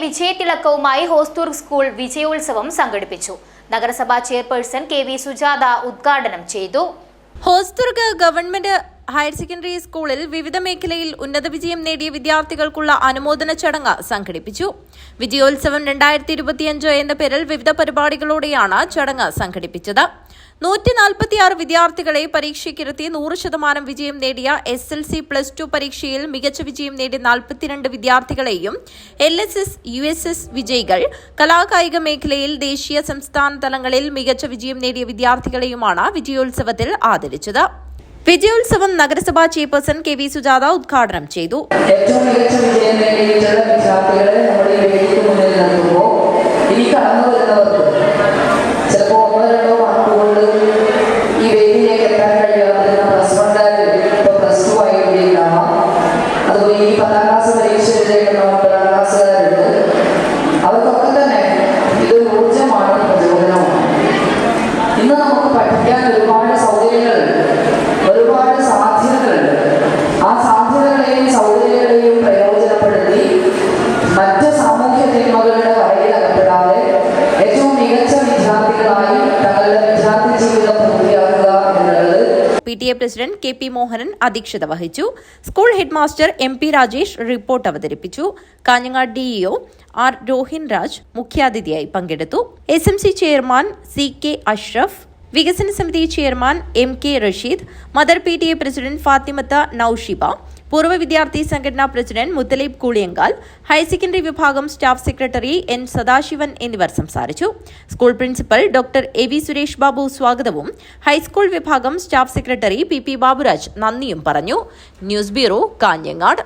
വിജയത്തിളക്കവുമായി Hosdurg school വിജയോത്സവം സംഘടിപ്പിച്ചു. നഗരസഭാ chairperson K V. Sujatha ഉദ്ഘാടനം ചെയ്തു. ഹോസ്തൂർഗ് ഗവൺമെന്റ് ഹയർ സെക്കൻഡറി സ്കൂളിൽ വിവിധ മേഖലയിൽ ഉന്നത വിജയം നേടിയ വിദ്യാർത്ഥികൾക്കുള്ള അനുമോദന ചടങ്ങ് സംഘടിപ്പിച്ചു. വിജയോത്സവം 2025 എന്ന പേരിൽ വിവിധ പരിപാടികളോടെയാണ് ചടങ്ങ് സംഘടിപ്പിച്ചത്. 146 വിദ്യാർത്ഥികളെ പരീക്ഷയ്ക്കിരുത്തി 100% വിജയം നേടിയ SLC +2 പരീക്ഷയിൽ മികച്ച വിജയം നേടിയ 42 വിദ്യാർത്ഥികളെയും LSS, USS വിജയികൾ, കലാകായിക മേഖലയിൽ ദേശീയ സംസ്ഥാന തലങ്ങളിൽ മികച്ച വിജയം നേടിയ വിദ്യാർത്ഥികളെയുമാണ് വിജയോത്സവത്തിൽ ആദരിച്ചത്. വിജയോത്സവം നഗരസഭാ ചെയർപേഴ്സൺ കെ.വി. സുജാത ഉദ്ഘാടനം ചെയ്തു. ഏറ്റവും മികച്ച വിജയം നേടിയിട്ടുള്ള വിദ്യാർത്ഥികളെ നമ്മുടെ വേദിക്ക് മുന്നിൽ നിർത്തുമ്പോൾ ഇനി കടന്നു വരുന്നവർക്ക് ചിലപ്പോൾ 1-2 മാർക്കുകൊണ്ട് ഈ വേദിയിലേക്ക് എത്താൻ കഴിയാതിരുന്ന +1 ഇപ്പോൾ +2 ആയിരിക്കാം. അതുപോലെ ഈ 10ാം ക്ലാസ് പരീക്ഷ എഴുതേണ്ട 9ാം ക്ലാസ്സുകാരുണ്ട്. അവർക്കൊക്കെ തന്നെ ഇതൊരു ഊർജ്ജമാണ്, പ്രചോദനമാണ്. ഇന്ന് നമുക്ക് പഠിക്കാൻ ഒരുപാട് സൗകര്യങ്ങളുണ്ട്, ഒരുപാട് സാധ്യതകളുണ്ട്. ആ സാധ്യതകളെയും സൗകര്യങ്ങളെയും പ്രയോജനപ്പെടുത്തി മറ്റ് സാമൂഹ്യ തിന്മകളുടെ വരയിലകപ്പെടാതെ ഏറ്റവും മികച്ച വിദ്യാർത്ഥികളായി തങ്ങളുടെ വിദ്യാർത്ഥി ജീവിതം പൂർത്തിയാക്കുക എന്നുള്ളത്. PTA പ്രസിഡന്റ് KP മോഹനൻ അധ്യക്ഷത വഹിച്ചു. School head master MP Rajesh report അവതരിപ്പിച്ചു. കാഞ്ഞങ്ങാട് DEO R രോഹിൻ രാജ് മുഖ്യാതിഥിയായി പങ്കെടുത്തു. SMC ചെയർമാൻ CK അഷ്റഫ്, വികസന സമിതി chairman MK Rasheed, mother PTA president Fathimatha Noushiba, പൂർവ്വ വിദ്യാർത്ഥി സംഘടനാ president Muthaleeb Kooliyankal, higher secondary വിഭാഗം സ്റ്റാഫ് സെക്രട്ടറി N സദാശിവൻ എന്നിവർ സംസാരിച്ചു. School principal doctor AV Suresh Babu സ്വാഗതവും ഹൈസ്കൂൾ വിഭാഗം സ്റ്റാഫ് സെക്രട്ടറി PP ബാബുരാജ് നന്ദിയും പറഞ്ഞു. News bureau, Kanhangad.